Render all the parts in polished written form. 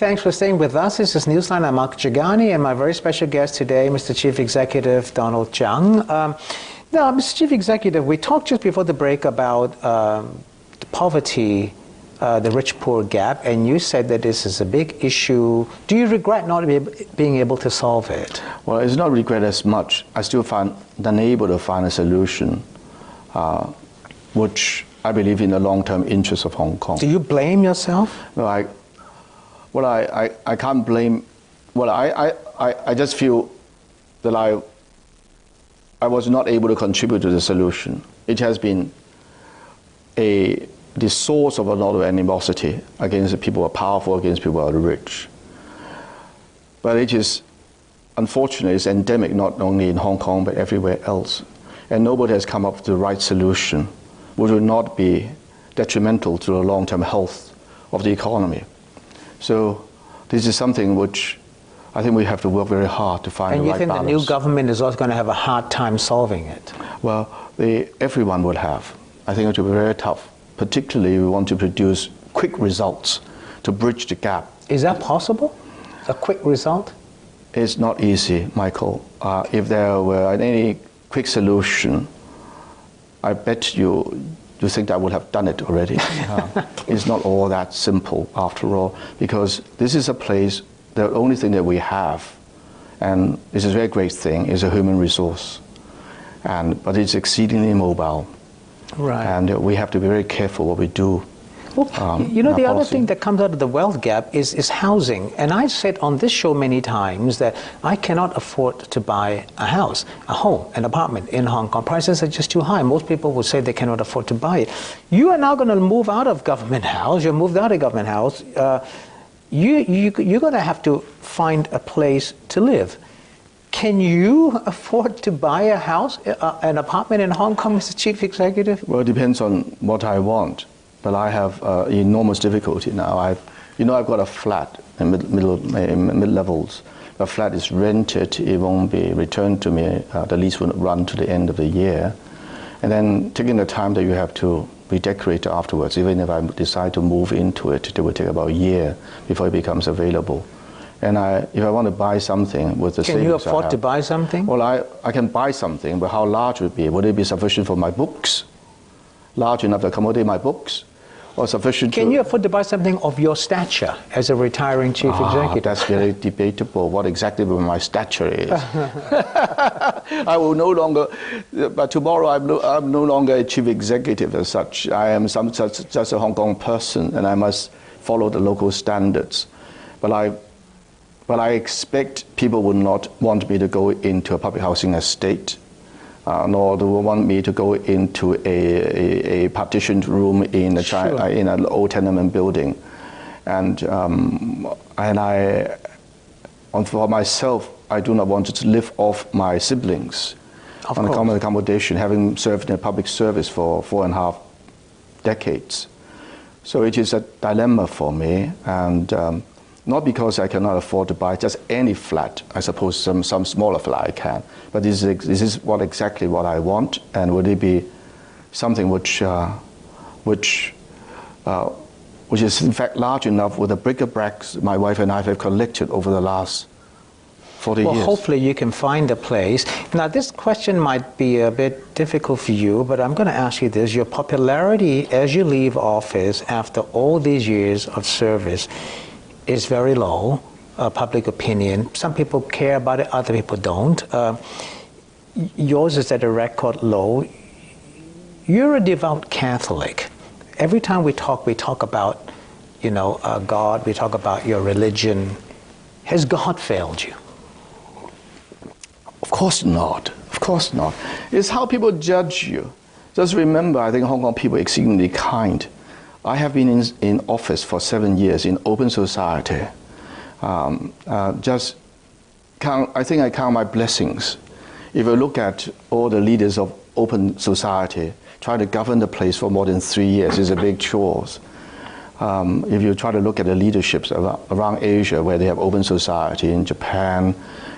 Thanks for staying with us. This is Newsline. I'm Mark Giuliani, and my very special guest today, Mr. Chief Executive Donald Tsang. Now, Mr. Chief Executive, we talked just before the break about the poverty, the rich-poor gap, and you said that this is a big issue. Do you regret not being able to solve it? Well, it's not regret as much. I still find unable to find a solution, which I believe in the long-term interest of Hong Kong. Do you blame yourself? No, I can't blame. Well, I just feel that I was not able to contribute to the solution. It has been the source of a lot of animosity against the people who are powerful, against people who are rich. But it is, unfortunately, it's endemic not only in Hong Kong but everywhere else. And nobody has come up with the right solution, which will not be detrimental to the long-term health of the economy. So this is something which I think we have to work very hard to find the right balance. And you think the new government is also going to have a hard time solving it? Well, everyone will have. I think it will be very tough. Particularly, we want to produce quick results to bridge the gap. Is that possible? A quick result? It's not easy, Michael. If there were any quick solution, I bet you think I would have done it already. It's not all that simple after all, because this is a place, the only thing that we have, and this is a very great thing, is a human resource. But it's exceedingly mobile. Right. And we have to be very careful what we do. Well, you know, the other thing that comes out of the wealth gap is housing. And I said on this show many times that I cannot afford to buy a house, a home, an apartment in Hong Kong. Prices are just too high. Most people would say they cannot afford to buy it. You are now going to move out of government house. You're moved out of government house. You're going to have to find a place to live. Can you afford to buy a house, an apartment in Hong Kong, Mr. Chief Executive? Well, it depends on what I want. But I have enormous difficulty now. I've got a flat in mid-levels. The flat is rented. It won't be returned to me. The lease will run to the end of the year. And then taking the time that you have to redecorate afterwards, even if I decide to move into it, it will take about a year before it becomes available. And if I want to buy something with the savings Can you afford to buy something? Well, I can buy something, but how large would it be? Would it be sufficient for my books? Large enough to accommodate my books? Or sufficient Can you afford to buy something of your stature as a retiring chief executive? That's very debatable, what exactly my stature is. I will no longer, but tomorrow I'm no longer a chief executive as such. I am just a Hong Kong person, and I must follow the local standards. But I expect people would not want me to go into a public housing estate, nor do they want me to go into a partitioned room in an old tenement building. And for myself, I do not want to live off my siblings on common accommodation, having served in public service for 4.5 decades. So it is a dilemma for me, and not because I cannot afford to buy just any flat. I suppose some smaller flat I can, but this is exactly what I want. And would it be something which is in fact large enough with the bric-a-bracs my wife and I have collected over the last 40 years? Well, hopefully you can find a place. Now, this question might be a bit difficult for you, but I'm going to ask you this. Your popularity as you leave office after all these years of service is very low, public opinion. Some people care about it, other people don't. Yours is at a record low. You're a devout Catholic. Every time we talk about, God, we talk about your religion. Has God failed you? Of course not. Of course not. It's how people judge you. Just remember, I think Hong Kong people are exceedingly kind. I have been in office for 7 years in open society. I think I count my blessings. If you look at all the leaders of open society, trying to govern the place for more than 3 years is a big chore. If you try to look at the leaderships around Asia where they have open society, in Japan,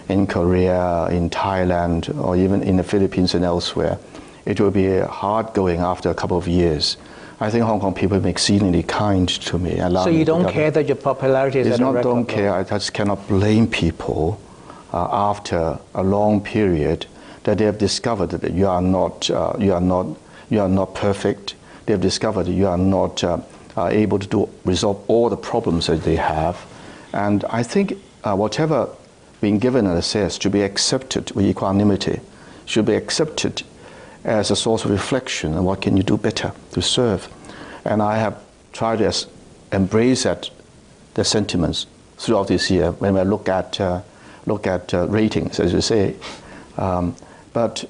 in Korea, in Thailand, or even in the Philippines and elsewhere, it will be hard going after a couple of years. I think Hong Kong people have been exceedingly kind to me. So you don't care that your popularity is It's at a not record don't low? care. I just cannot blame people after a long period that they have discovered that you are not perfect. They have discovered that you are not able to resolve all the problems that they have. And I think whatever being given and assessed should be accepted with equanimity, should be accepted as a source of reflection and what can you do better to serve. And I have tried to embrace the sentiments throughout this year when I look at ratings, as you say. But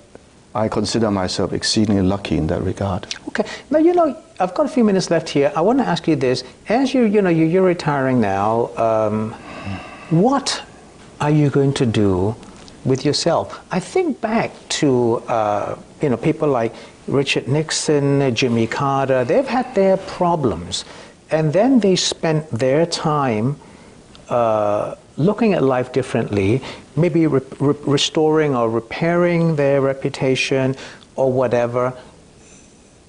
I consider myself exceedingly lucky in that regard. Okay. Now, I've got a few minutes left here. I want to ask you this. As you're retiring now, what are you going to do with yourself? I think back to, people like Richard Nixon, Jimmy Carter. They've had their problems. And then they spent their time looking at life differently, maybe restoring or repairing their reputation or whatever.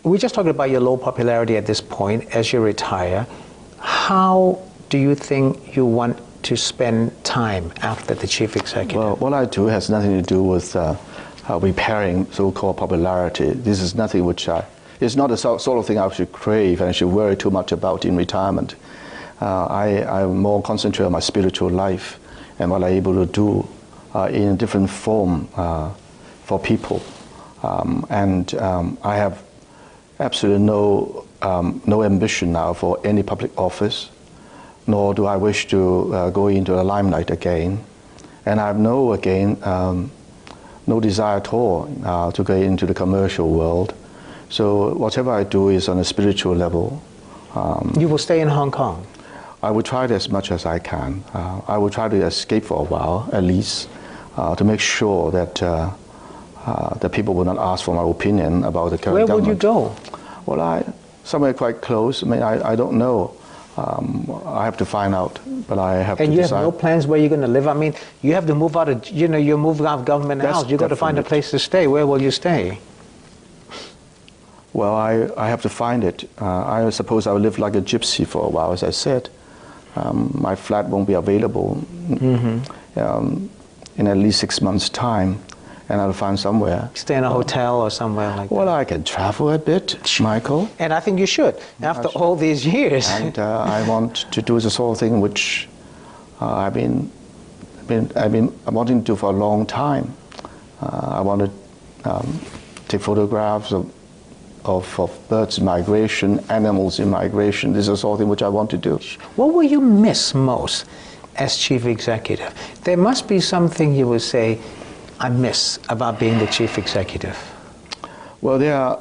We just talked about your low popularity at this point as you retire. How do you think you want to spend time after the chief executive? Well, what I do has nothing to do with repairing so-called popularity. This is nothing which it's not the sort of thing I should crave and I should worry too much about in retirement. I'm more concentrated on my spiritual life and what I'm able to do in a different form for people. I have absolutely no ambition now for any public office, nor do I wish to go into the limelight again. And I have no desire at all to go into the commercial world. So whatever I do is on a spiritual level. You will stay in Hong Kong? I will try it as much as I can. I will try to escape for a while, at least, to make sure that that people will not ask for my opinion about the current government. Where would you go? Well, somewhere quite close. I mean, I don't know. I have to find out, but I have to decide. And you have no plans where you're going to live? I mean, you have to move out of, you move out of government house. You've got to find a place to stay. Where will you stay? Well, I have to find it. I suppose I will live like a gypsy for a while, as I said. My flat won't be available in at least 6 months' time, and I'll find somewhere. Stay in a hotel or somewhere like that? Well, I can travel a bit, Michael. And I think you should, after all these years. And I want to do the sort of thing which I've been wanting to do for a long time. I want to take photographs of birds in migration, animals in migration. This is the sort of thing which I want to do. What will you miss most as chief executive? There must be something you will say, I miss about being the chief executive. Well, there are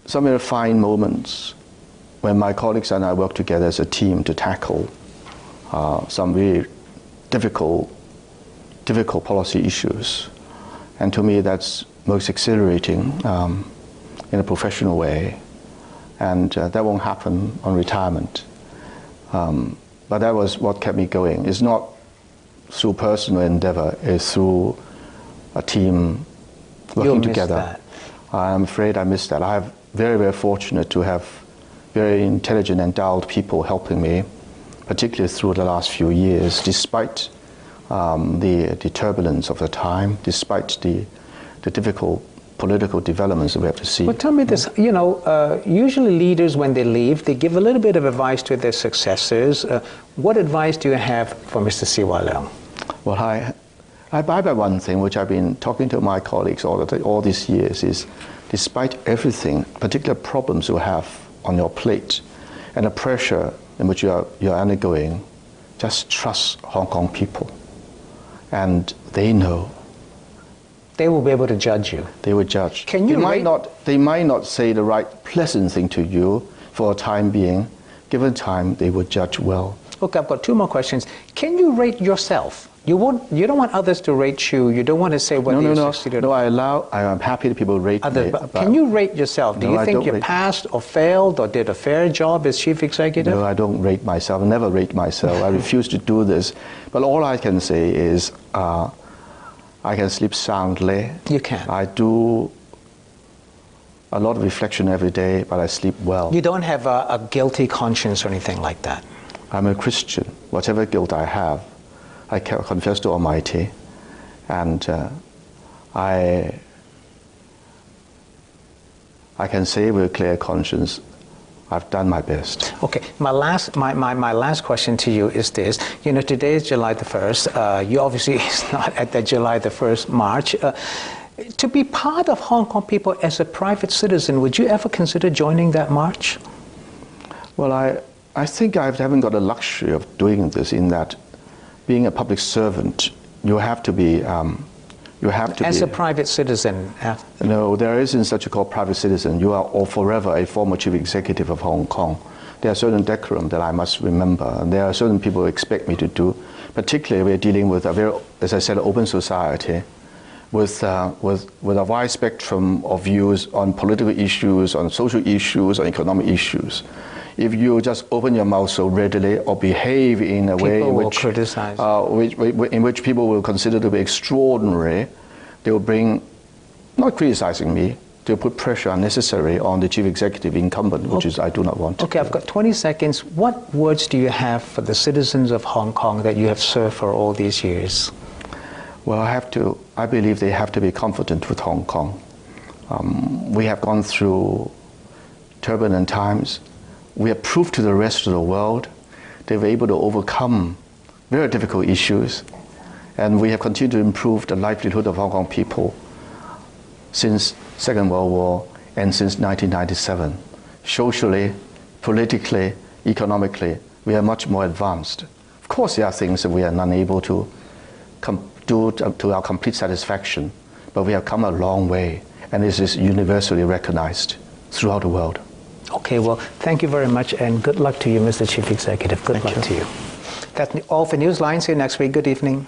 some very fine moments when my colleagues and I work together as a team to tackle some very difficult policy issues. And to me, that's most exhilarating in a professional way. And that won't happen on retirement. But that was what kept me going. It's not through personal endeavor, it's through a team working together. That. I'm afraid I missed that. I'm very, very fortunate to have very intelligent, endowed people helping me, particularly through the last few years, despite the turbulence of the time, despite the difficult political developments that we have to see. Well, tell me this, usually leaders, when they leave, they give a little bit of advice to their successors. What advice do you have for Mr. C.Y. Leung? Well, I buy by one thing, which I've been talking to my colleagues all these years, is despite everything, particular problems you have on your plate, and the pressure in which you're undergoing, just trust Hong Kong people. And they know. They will be able to judge you. They will judge. Can you They might not say the right pleasant thing to you for a time being. Given time, they will judge well. Okay, I've got two more questions. Can you rate yourself? You don't want others to rate you. You don't want to say whether you succeeded. No, I'm happy that people rate me. Can you rate yourself? Do you think you passed or failed or did a fair job as chief executive? No, I don't rate myself. I never rate myself. I refuse to do this. But all I can say is I can sleep soundly. You can. I do a lot of reflection every day, but I sleep well. You don't have a guilty conscience or anything like that? I'm a Christian. Whatever guilt I have, I confess to Almighty, and I can say with a clear conscience, I've done my best. Okay, my last question to you is this. You know, today is July the 1st. You obviously is not at the July the 1st march. To be part of Hong Kong people as a private citizen, would you ever consider joining that march? Well, I think I haven't got the luxury of doing this, in that being a public servant, you have to be... As a private citizen? No, there isn't such a called private citizen. You are all forever a former chief executive of Hong Kong. There are certain decorum that I must remember, and there are certain people who expect me to do. Particularly, we're dealing with a very, as I said, open society, with a wide spectrum of views on political issues, on social issues, on economic issues. If you just open your mouth so readily or behave in a way in which, in which people will consider to be extraordinary, they will bring, not criticizing me, they'll put pressure unnecessary on the chief executive incumbent, which is I do not want. Okay, I've got 20 seconds. What words do you have for the citizens of Hong Kong that you have served for all these years? Well, I believe they have to be confident with Hong Kong. We have gone through turbulent times. We have proved to the rest of the world they were able to overcome very difficult issues, and we have continued to improve the livelihood of Hong Kong people since Second World War and since 1997. Socially, politically, economically, we are much more advanced. Of course, there are things that we are unable to do to our complete satisfaction, but we have come a long way, and this is universally recognized throughout the world. Okay, well, thank you very much, and good luck to you, Mr. Chief Executive. Good luck to you. That's all for Newsline. See you next week. Good evening.